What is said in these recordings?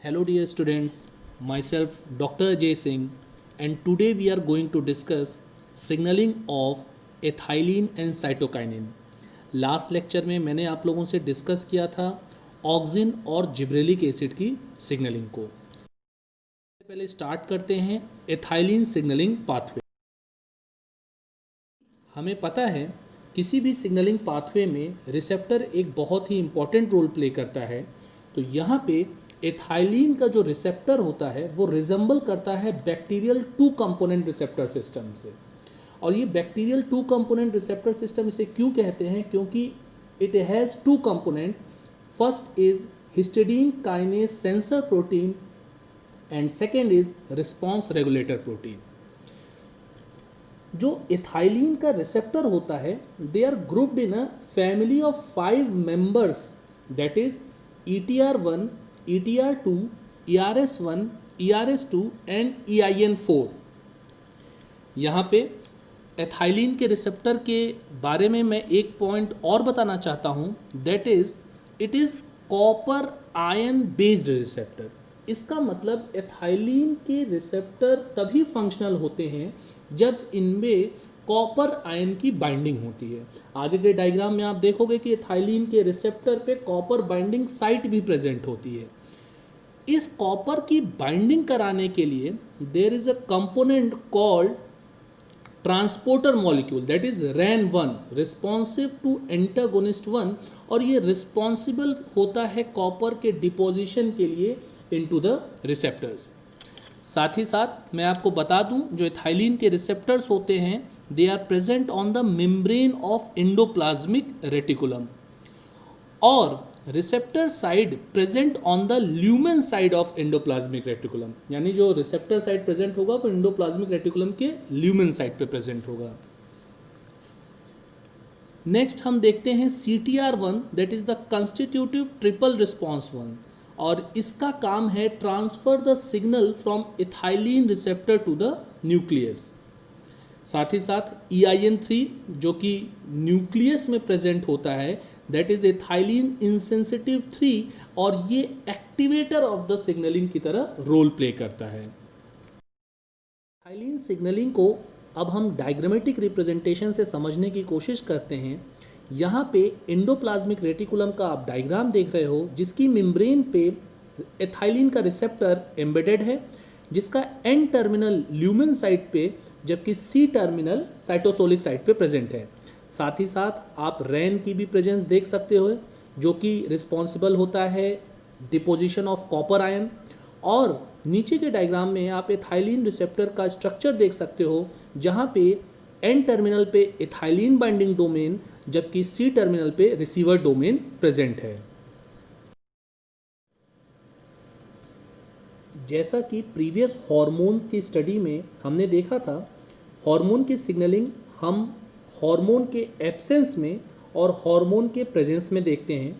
Hello dear students, myself Dr. Ajay Singh, and today we are going to discuss signaling of ethylene and cytokinin. Last lecture में मैंने आप लोगों से discuss किया था auxin और जिब्रेलिक एसिड की सिग्नलिंग को। पहले स्टार्ट करते हैं एथाइलिन सिग्नलिंग पाथवे। हमें पता है किसी भी सिग्नलिंग पाथवे में रिसेप्टर एक बहुत ही इम्पॉर्टेंट रोल प्ले करता है। तो यहाँ पे एथाइलिन का जो रिसेप्टर होता है वो रिजेंबल करता है bacterial two component receptor system से। और ये bacterial two component receptor system इसे क्यों कहते हैं? क्योंकि it has two component. First is histidine kinase sensor protein and second is response regulator protein. जो इथाइलिन का रिसेप्टर होता है they are grouped in a family of 5 members, that is ETR1, ETR2, ERS1, ERS2 and EIN4। यहाँ पे ethylene के receptor के बारे में मैं एक पॉइंट और बताना चाहता हूँ, that is it is copper ion based receptor. इसका मतलब एथाइलिन के रिसेप्टर तभी फंक्शनल होते हैं जब इनमें कॉपर आयन की बाइंडिंग होती है। आगे के डायग्राम में आप देखोगे कि एथाइलिन के रिसेप्टर पे कॉपर बाइंडिंग साइट भी प्रेजेंट होती है। इस कॉपर की बाइंडिंग कराने के लिए there is a component called transporter molecule, that is RAN1, responsive to antagonist 1, और ये रिस्पॉन्सिबल होता है कॉपर के डिपोजिशन के लिए इनटू द रिसेप्टर्स। साथ ही साथ मैं आपको बता दूं जो एथाइलिन के रिसेप्टर्स होते हैं they are present on the membrane of endoplasmic reticulum, और receptor side present on the lumen side of endoplasmic reticulum. यानी जो रिसेप्टर साइड प्रेजेंट होगा वो एंडोप्लाज्मिक रेटिकुलम के ल्यूमेन साइड पे प्रेजेंट होगा। नेक्स्ट हम देखते हैं CTR1, that is the constitutive triple response 1, और इसका काम है transfer the signal from ethylene receptor to the nucleus. साथ ही साथ EIN3 जो कि न्यूक्लियस में प्रेजेंट होता है, दैट इज एथाइलिन इंसेंसिटिव 3, और ये एक्टिवेटर ऑफ द सिग्नलिंग की तरह रोल प्ले करता है। एथाइलिन सिग्नलिंग को अब हम डायग्रामेटिक रिप्रेजेंटेशन से समझने की कोशिश करते हैं। यहाँ पे एंडोप्लाज्मिक रेटिकुलम का आप डायग्राम देख रहे हो जिसकी मेम्ब्रेन पे एथाइलिन का रिसेप्टर एम्बेडेड है, जिसका N टर्मिनल ल्यूमेन साइड पे जबकि C टर्मिनल साइटोसोलिक साइड पे प्रेजेंट है। साथ ही साथ आप RAN की भी प्रेजेंस देख सकते हो जो कि रिस्पॉन्सिबल होता है डिपोजिशन ऑफ कॉपर आयन, और नीचे के डायग्राम में आप एथाइलिन रिसेप्टर का स्ट्रक्चर देख सकते हो जहाँ पे N टर्मिनल पे एथाइलिन बाइंडिंग डोमेन जबकि C टर्मिनल पे रिसीवर डोमेन प्रेजेंट है। जैसा कि प्रीवियस हार्मोन की स्टडी में हमने देखा था, हार्मोन की सिग्नलिंग हम हार्मोन के एब्सेंस में और हार्मोन के प्रेजेंस में देखते हैं।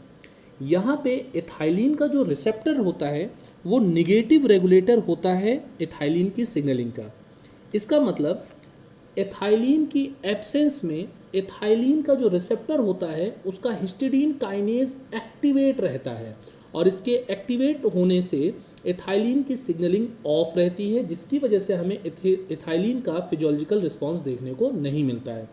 यहाँ पे एथाइलिन का जो रिसेप्टर होता है वो निगेटिव रेगुलेटर होता है एथाइलिन की सिग्नलिंग का। इसका मतलब एथाइलिन की एब्सेंस में एथाइलिन का जो रिसेप्टर होता है उसका हिस्टिडीन काइनेज एक्टिवेट रहता है, और इसके एक्टिवेट होने से एथाइलिन की सिग्नलिंग ऑफ रहती है, जिसकी वजह से हमें एथाइलिन का फिजियोलॉजिकल रिस्पॉन्स देखने को नहीं मिलता है।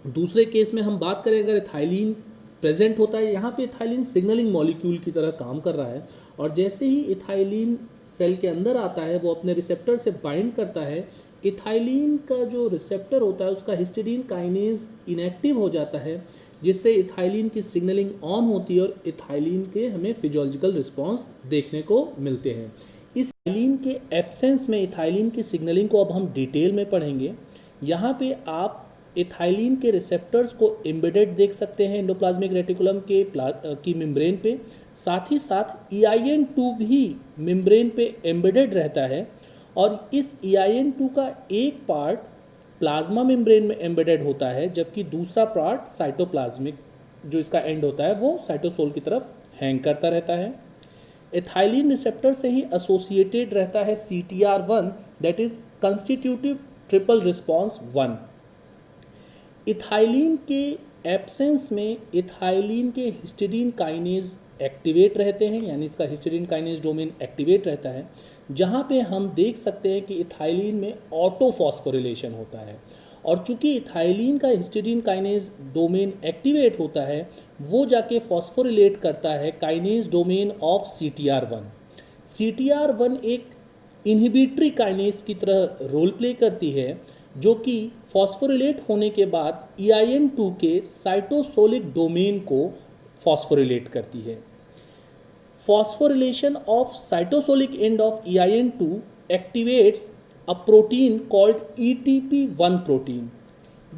दूसरे केस में हम बात करें अगर एथाइलिन प्रेजेंट होता है, यहाँ पे एथाइलिन सिग्नलिंग मॉलिक्यूल की तरह काम कर रहा है, और जैसे ही एथाइलिन सेल के अंदर आता है वो अपने रिसेप्टर से बाइंड करता है। एथाइलिन का जो रिसेप्टर होता है उसका हिस्टिडीन काइनेज इनएक्टिव हो जाता है, जिससे एथाइलिन की सिग्नलिंग ऑन होती है और एथाइलिन के हमें फिजियोलॉजिकल रिस्पॉन्स देखने को मिलते हैं। इस एथाइलिन के एब्सेंस में एथाइलिन की सिग्नलिंग को अब हम डिटेल में पढ़ेंगे। यहाँ पे आप एथाइलिन के रिसेप्टर्स को एम्बेडेड देख सकते हैं एंडोप्लाज्मिक रेटिकुलम की मेम्ब्रेन पे। साथ ही साथ EIN2 भी मेम्ब्रेन पे एम्बेडेड रहता है, और इस EIN2 का एक पार्ट प्लाज्मा मेम्ब्रेन में एम्बेडेड होता है जबकि दूसरा पार्ट साइटोप्लाज्मिक जो इसका एंड होता है वो साइटोसोल की तरफ हैंग करता रहता है। एथाइलिन रिसेप्टर से ही एसोसिएटेड रहता है CTR1, that is constitutive triple response 1। Ethylene के एब्सेंस में इथाइलिन के हिस्टिडीन काइनेज एक्टिवेट रहते हैं, यानी इसका हिस्टीडीन काइनेज डोमेन एक्टिवेट रहता है, जहाँ पे हम देख सकते हैं कि इथाइलिन में ऑटो फॉस्फोरिलेशन होता है। और चूंकि इथाइलिन का हिस्टीडीन काइनेज डोमेन एक्टिवेट होता है, वो जाके फॉस्फोरिलेट करता है kinase domain of CTR1। CTR1 एक इनहिबिटरी काइनेज की तरह रोल प्ले करती है, जो कि फॉस्फोरिलेट होने के बाद EIN2 के साइटोसोलिक डोमेन को फॉस्फोरिलेट करती है। Phosphorylation of cytosolic end of EIN2 activates a protein called ETP1 protein.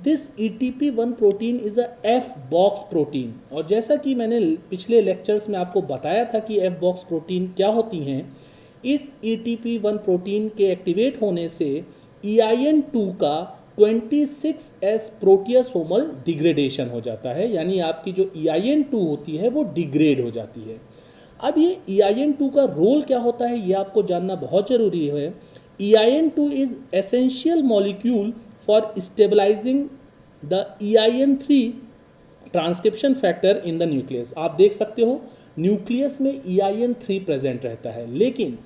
This ETP1 protein is a F-box protein, और जैसा कि मैंने पिछले लेक्चर्स में आपको बताया था कि F-box प्रोटीन क्या होती हैं, इस ETP1 प्रोटीन के एक्टिवेट होने से EIN2 का 26S प्रोटियासोमल डिग्रेडेशन हो जाता है, यानी आपकी जो EIN2 होती है वो डिग्रेड हो जाती है। अब ये EIN2 का रोल क्या होता है ये आपको जानना बहुत ज़रूरी है। EIN2 is essential molecule for stabilising the EIN3 transcription factor in the nucleus. आप देख सकते हो न्यूक्लियस में EIN3 प्रेजेंट रहता है, लेकिन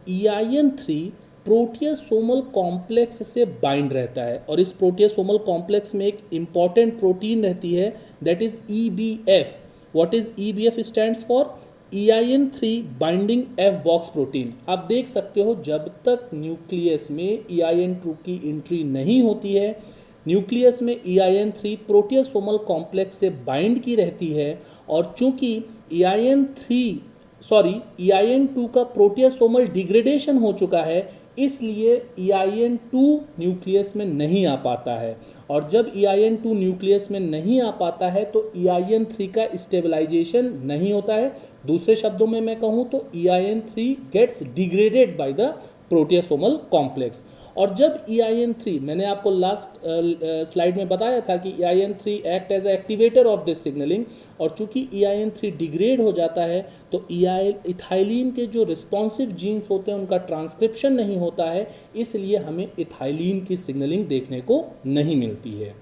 EIN3 प्रोटियासोमल कॉम्प्लेक्स से बाइंड रहता है, और इस प्रोटियासोमल कॉम्प्लेक्स में एक इंपॉर्टेंट प्रोटीन रहती है, that is EBF। What is EBF stands for EIN3 binding F-box protein. आप देख सकते हो जब तक न्यूक्लियस में EIN2 की एंट्री नहीं होती है, न्यूक्लियस में EIN3 प्रोटियासोमल कॉम्प्लेक्स से बाइंड की रहती है, और चूंकि EIN2 का प्रोटियासोमल डिग्रेडेशन हो चुका है, इसलिए EIN2 न्यूक्लियस में नहीं आ पाता है, और जब EIN2 न्यूक्लियस में नहीं आ पाता है तो EIN3 का स्टेबलाइजेशन नहीं होता है। दूसरे शब्दों में मैं कहूँ तो EIN3 gets degraded by the proteasomal complex. और जब EIN3, मैंने आपको लास्ट स्लाइड में बताया था कि EIN3 act as activator of this signalling, और चूंकि EIN3 डिग्रेड हो जाता है तो इथाइलिन के जो रिस्पॉन्सिव जीन्स होते हैं उनका ट्रांसक्रिप्शन नहीं होता है, इसलिए हमें इथाइलिन की सिग्नलिंग देखने को नहीं मिलती है।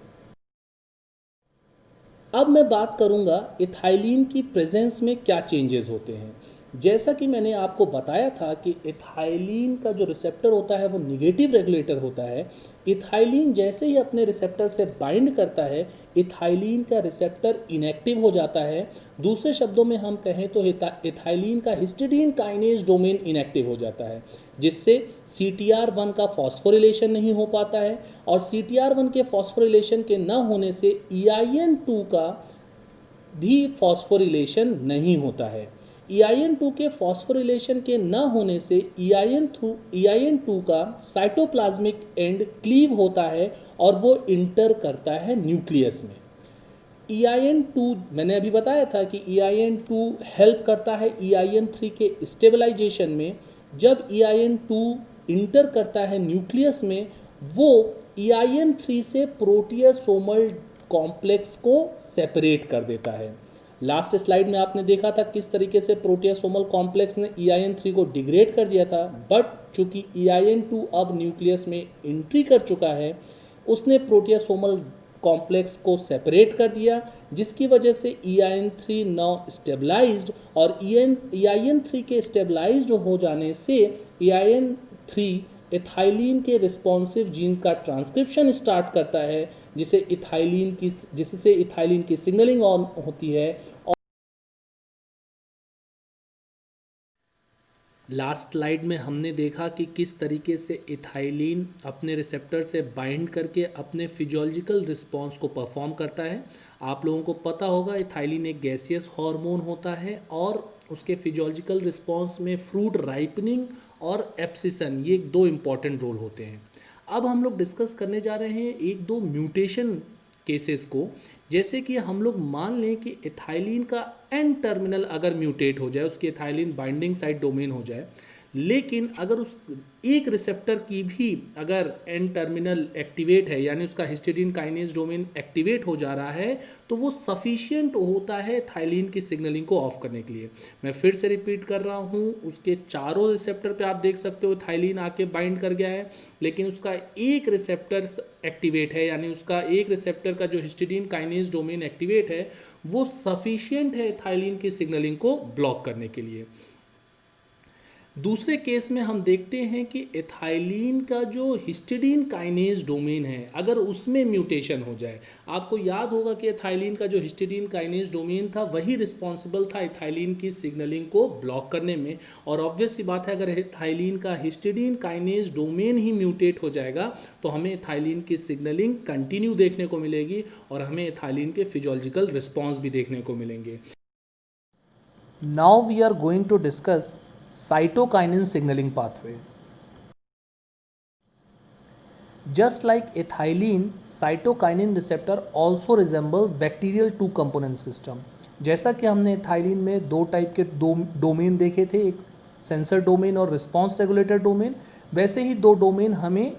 अब मैं बात करूंगा इथाइलिन की प्रेजेंस में क्या चेंजेस होते हैं। जैसा कि मैंने आपको बताया था कि इथाइलिन का जो रिसेप्टर होता है वो निगेटिव रेगुलेटर होता है। इथाइलिन जैसे ही अपने रिसेप्टर से बाइंड करता है, इथाइलिन का रिसेप्टर इनएक्टिव हो जाता है। दूसरे शब्दों में हम कहें तो इथाइलिन का हिस्टीडीन काइनेज डोमेन इनएक्टिव हो जाता है, जिससे CTR1 का फॉस्फोरिलेशन नहीं हो पाता है, और CTR1 के फॉस्फोरिलेशन के न होने से EIN2 का भी फॉस्फोरिलेशन नहीं होता है। EIN2 के फॉस्फोरिलेशन के न होने से EIN2 का साइटोप्लाज्मिक एंड क्लीव होता है और वो इंटर करता है न्यूक्लियस में। EIN2, मैंने अभी बताया था कि EIN2 हेल्प करता है EIN3 के स्टेबलाइजेशन में। जब EIN2 इंटर करता है न्यूक्लियस में, वो EIN3 से प्रोटियासोमल कॉम्प्लेक्स को सेपरेट कर देता है। लास्ट स्लाइड में आपने देखा था किस तरीके से प्रोटियासोमल कॉम्प्लेक्स ने EIN3 को डिग्रेड कर दिया था, बट चूंकि EIN2 अब न्यूक्लियस में एंट्री कर चुका है, उसने प्रोटियासोमल कॉम्प्लेक्स को सेपरेट कर दिया, जिसकी वजह से EIN3 नाउ स्टेबलाइज्ड, और EIN3 के स्टेबलाइज्ड हो जाने से EIN3 इथाइलिन के रिस्पॉन्सिव जीन का ट्रांसक्रिप्शन स्टार्ट करता है, जिससे इथाइलिन की सिग्नलिंग ऑन होती है। लास्ट स्लाइड में हमने देखा कि किस तरीके से इथाइलिन अपने रिसेप्टर से बाइंड करके अपने फिजियोलॉजिकल रिस्पॉन्स को परफॉर्म करता है। आप लोगों को पता होगा इथाइलिन एक गैसियस हार्मोन होता है, और उसके फिजियोलॉजिकल रिस्पॉन्स में फ्रूट राइपनिंग और एब्सिशन, ये दो इम्पॉर्टेंट रोल होते हैं। अब हम लोग डिस्कस करने जा रहे हैं एक दो म्यूटेशन केसेस को। जैसे कि हम लोग मान लें कि इथाइलिन का एन टर्मिनल अगर म्यूटेट हो जाए, उसकी इथाइलिन बाइंडिंग साइट डोमेन हो जाए, लेकिन अगर उस एक रिसेप्टर की भी अगर एन टर्मिनल एक्टिवेट है, यानी उसका हिस्टिडीन काइनेज डोमेन एक्टिवेट हो जा रहा है, तो वो सफिशिएंट होता है थाइलिन की सिग्नलिंग को ऑफ करने के लिए। मैं फिर से रिपीट कर रहा हूँ, उसके चारों रिसेप्टर पे आप देख सकते हो थाइलिन आके बाइंड कर गया है, लेकिन उसका एक रिसेप्टर एक्टिवेट है, यानी उसका एक रिसेप्टर का जो हिस्टिडीन काइनेज डोमेन एक्टिवेट है वो सफिशिएंट है थाइलिन की सिग्नलिंग को ब्लॉक करने के लिए। दूसरे केस में हम देखते हैं कि एथाइलिन का जो हिस्टिडीन काइनेज डोमेन है, अगर उसमें म्यूटेशन हो जाए, आपको याद होगा कि एथाइलिन का जो हिस्टिडीन काइनेज डोमेन था वही रिस्पॉन्सिबल था एथाइलिन की सिग्नलिंग को ब्लॉक करने में। और ऑब्वियस सी बात है, अगर एथाइलिन का हिस्टिडीन काइनेज डोमेन ही म्यूटेट हो जाएगा तो हमें एथाइलिन की सिग्नलिंग कंटिन्यू देखने को मिलेगी और हमें एथाइलिन के फिजियोलॉजिकल रिस्पॉन्स भी देखने को मिलेंगे। Now we are going to discuss cytokinin signaling pathway. Just like ethylene, cytokinin receptor also resembles bacterial two component system. जैसा कि हमने एथाइलिन में दो टाइप के डोमेन देखे थे, एक सेंसर डोमेन और रिस्पॉन्स रेगुलेटर डोमेन, वैसे ही दो डोमेन हमें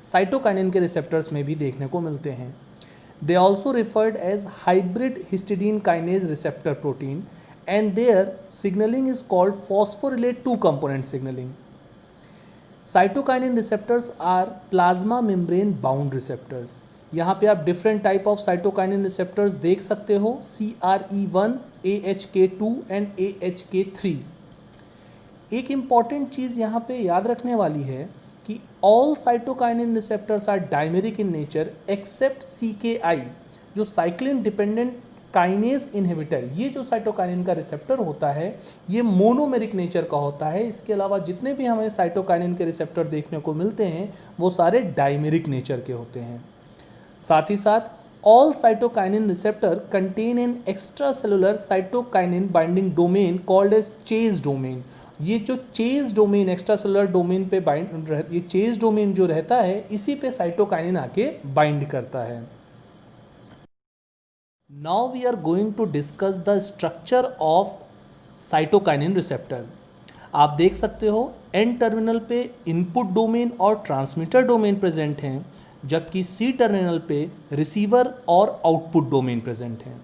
साइटोकाइनिन के रिसेप्टर्स में भी देखने को मिलते हैं. They also referred as hybrid histidine kinase receptor protein, and their signaling is called phosphorylate two component signaling. Cytokinin receptors are plasma membrane bound receptors. यहाँ पे आप different type of cytokinin receptors देख सकते हो, CRE1, AHK2 एंड AHK3. एक important चीज़ यहाँ पे याद रखने वाली है कि all cytokinin receptors are dimeric in nature except CKI, जो साइक्लिन डिपेंडेंट काइनेज इनहिबिटर. ये जो साइटोकाइनिन का रिसेप्टर होता है ये मोनोमेरिक नेचर का होता है. इसके अलावा जितने भी हमें साइटोकाइनिन के रिसेप्टर देखने को मिलते हैं वो सारे डायमेरिक नेचर के होते हैं. साथ ही साथ all cytokinin receptor contain an extra cellular cytokinin binding domain called as CHASE domain. ये जो CHASE domain extra cellular domain पे बाइंड, ये चेज डोमेन जो रहता है इसी पे साइटोकाइनिन आके बाइंड करता है. Now we are going to discuss the structure of cytokinin receptor. आप देख सकते हो एन टर्मिनल पे इनपुट डोमेन और ट्रांसमीटर डोमेन प्रेजेंट हैं, जबकि सी टर्मिनल पे रिसीवर और आउटपुट डोमेन प्रेजेंट हैं.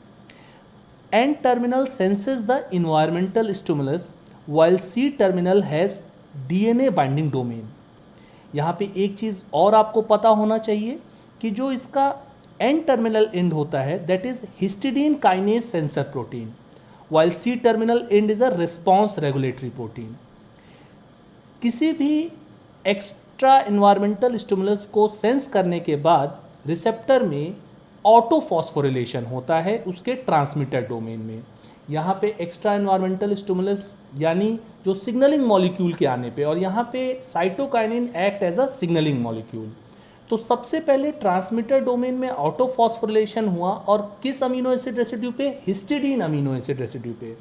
N terminal senses the environmental stimulus while C terminal has DNA binding domain. यहाँ पे एक चीज़ और आपको पता होना चाहिए कि जो इसका एन टर्मिनल एंड होता है that is histidine kinase sensor protein, while C terminal end is a response regulatory protein. किसी भी एक्स्ट्रा इन्वायरमेंटल स्टिमुलस को सेंस करने के बाद रिसेप्टर में ऑटोफॉस्फोरिलेशन होता है उसके ट्रांसमीटर डोमेन में. यहाँ पे एक्स्ट्रा इन्वायरमेंटल स्टिमुलस यानी जो सिग्नलिंग मॉलिक्यूल के आने पे, और यहाँ पे cytokinin act as a signalling molecule. तो सबसे पहले ट्रांसमीटर डोमेन में ऑटोफॉस्फोरिलेशन हुआ और किस अमीनो एसिड रेसिड्यू पे? हिस्टिडीन अमीनो एसिड रेसिड्यू पे.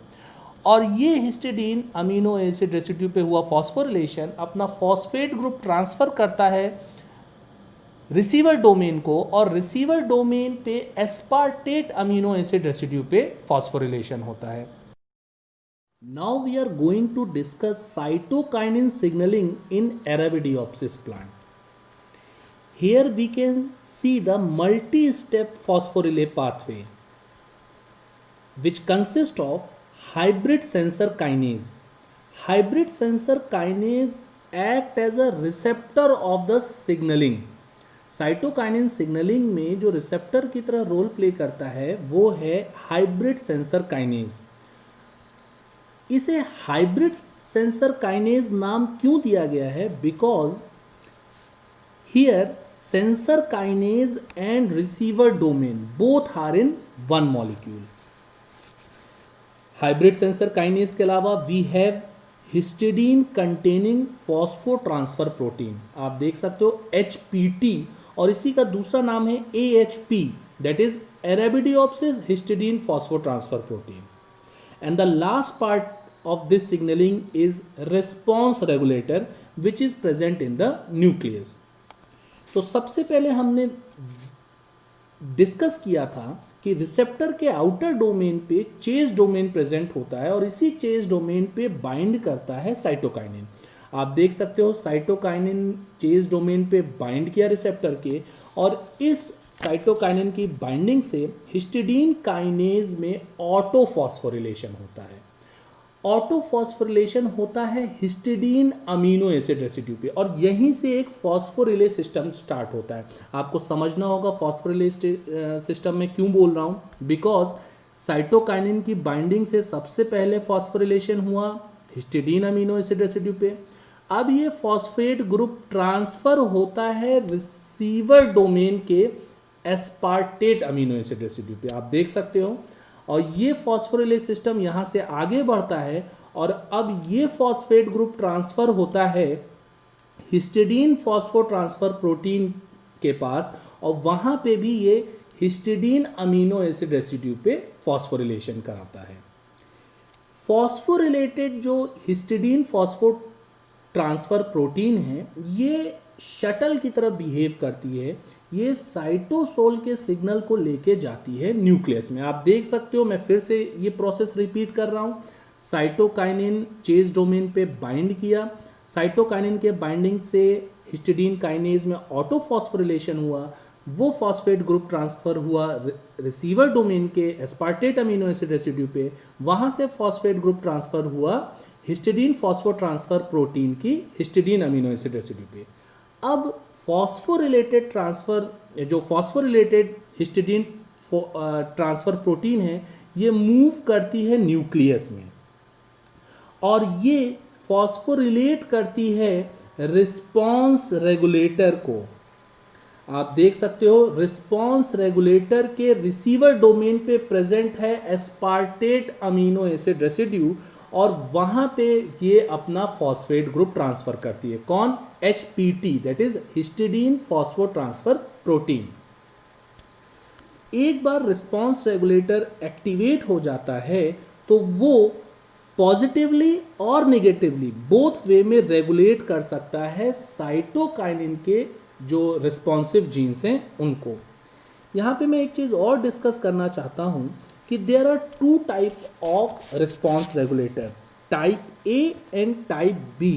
और ये हिस्टिडीन अमीनो एसिड रेसिड्यू पे हुआ फॉस्फोरिलेशन अपना फॉस्फेट ग्रुप ट्रांसफर करता है रिसीवर डोमेन को, और रिसीवर डोमेन पे एस्पार्टेट अमीनो एसिड रेसिड्यू पे फॉस्फोरिलेशन होता है. Now we are going to discuss cytokinin signaling in Arabidopsis plant. Here we can see the multi-step phosphorylase pathway which consists of hybrid sensor kinase. Hybrid sensor kinase act as a receptor of the signaling. Cytokinin signalling में जो receptor की तरह role play करता है वो है hybrid sensor kinase. इसे hybrid sensor kinase नाम क्यों दिया गया है? Because here sensor kinase and receiver domain both are in one molecule. Hybrid sensor kinase के अलावा we have histidine containing phosphotransfer protein. आप देख सकते हो HPT, और इसी का दूसरा नाम है AHP, that is Arabidopsis histidine phosphotransfer protein. And the last part of this signaling is response regulator which is present in the nucleus. तो सबसे पहले हमने डिस्कस किया था कि रिसेप्टर के आउटर डोमेन पे चेज डोमेन प्रेजेंट होता है और इसी चेज डोमेन पे बाइंड करता है साइटोकाइनिन. आप देख सकते हो साइटोकाइनिन चेज डोमेन पे बाइंड किया रिसेप्टर के, और इस साइटोकाइनिन की बाइंडिंग से हिस्टिडीन काइनेज में ऑटोफॉस्फोरिलेशन होता है। ऑटोफॉस्फोरिलेशन होता है हिस्टिडीन अमीनो एसिड रेसिड्यू पे, और यहीं से एक फॉस्फोरिलेज सिस्टम स्टार्ट होता है। आपको समझना होगा फॉस्फोरिलेज सिस्टम में क्यों बोल रहा हूँ, बिकॉज साइटोकाइनिन की बाइंडिंग से सबसे पहले फॉस्फोरिलेशन हुआ हिस्टिडीन अमीनो एसिड रेसिड्यू पे। अब ये फॉस्फेट ग्रुप ट्रांसफर होता है रिसीवर डोमेन के एस्पार्टेट अमीनो एसिड रेसिड्यू पे, आप देख सकते हो। और ये फॉस्फोरिलेज सिस्टम यहाँ से आगे बढ़ता है, और अब ये फॉस्फेट ग्रुप ट्रांसफर होता है हिस्टिडीन फॉस्फो ट्रांसफर प्रोटीन के पास, और वहाँ पे भी ये हिस्टिडीन अमीनो एसिड रेसिड्यू पे फॉस्फोरिलेशन कराता है। फॉस्फोरिलेटेड जो हिस्टिडीन फॉस्फो ट्रांसफर प्रोटीन है, ये शटल की तरह बिहेव करती है। ये साइटोसोल के सिग्नल को लेके जाती है न्यूक्लियस में। आप देख सकते हो, मैं फिर से ये प्रोसेस रिपीट कर रहा हूँ। साइटोकाइनिन चेज डोमेन पे बाइंड किया, साइटोकाइनिन के बाइंडिंग से हिस्टिडीन काइनेज में ऑटोफॉस्फोरिलेशन हुआ, वो फॉस्फेट ग्रुप ट्रांसफर हुआ रिसीवर डोमेन के एस्पार्टेट अमीनो एसिड रेसिड्यू पे, वहाँ से फॉस्फेट ग्रुप ट्रांसफर हुआ हिस्टिडीन फॉस्फो ट्रांसफर प्रोटीन की हिस्टिडीन अमीनो एसिड रेसिड्यू पे। अब फॉस्फोरिलेटेड ट्रांसफर, जो फॉस्फोरिलेटेड हिस्टिडीन ट्रांसफर प्रोटीन है, ये मूव करती है न्यूक्लियस में, और ये फॉस्फोरिलेट करती है रिस्पॉन्स रेगुलेटर को। आप देख सकते हो रिस्पॉन्स रेगुलेटर के रिसीवर डोमेन पे प्रेजेंट है एस्पार्टेट अमीनो एसिड रेसिड्यू, और वहाँ पे ये अपना फॉस्फेट ग्रुप ट्रांसफर करती है। कौन? HPT, that is histidine phospho transfer protein. एक बार रिस्पॉन्स रेगुलेटर एक्टिवेट हो जाता है तो वो पॉजिटिवली और नेगेटिवली बोथ वे में रेगुलेट कर सकता है साइटोकाइनिन के जो रिस्पॉन्सिव जीन्स हैं उनको। यहाँ पे मैं एक चीज़ और डिस्कस करना चाहता हूँ कि there are two type of response regulator, type A and type B.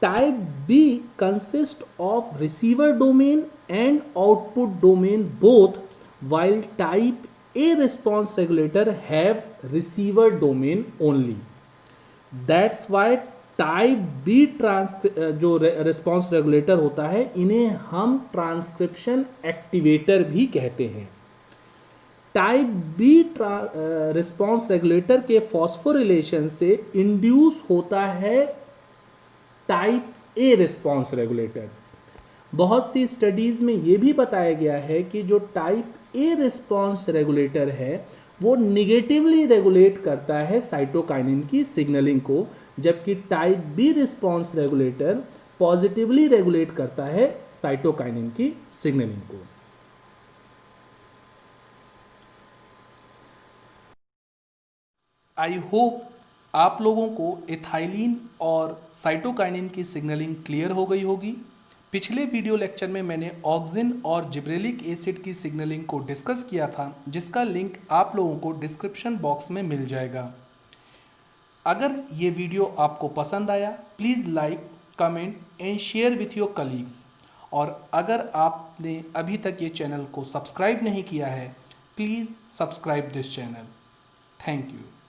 Type B consist of receiver domain and output domain both, while type A response regulator have receiver domain only. That's why type B जो response regulator होता है, इन्हें हम transcription activator भी कहते हैं। Type B response regulator के phosphorylation से इंड्यूस होता है टाइप ए रिस्पॉन्स रेगुलेटर। बहुत सी स्टडीज़ में ये भी बताया गया है कि जो टाइप ए रिस्पॉन्स रेगुलेटर है वो निगेटिवली रेगुलेट करता है साइटोकाइनिन की सिग्नलिंग को, जबकि type B response regulator positively regulate करता है साइटोकाइनिन की सिग्नलिंग को। आई होप आप लोगों को एथाइलिन और साइटोकाइनिन की सिग्नलिंग क्लियर हो गई होगी। पिछले वीडियो लेक्चर में मैंने ऑक्सिन और जिब्रेलिक एसिड की सिग्नलिंग को डिस्कस किया था, जिसका लिंक आप लोगों को डिस्क्रिप्शन बॉक्स में मिल जाएगा। अगर ये वीडियो आपको पसंद आया, please like, comment and share with your colleagues. और अगर आपने अभी तक ये चैनल को सब्सक्राइब नहीं किया है, please subscribe this channel. Thank you.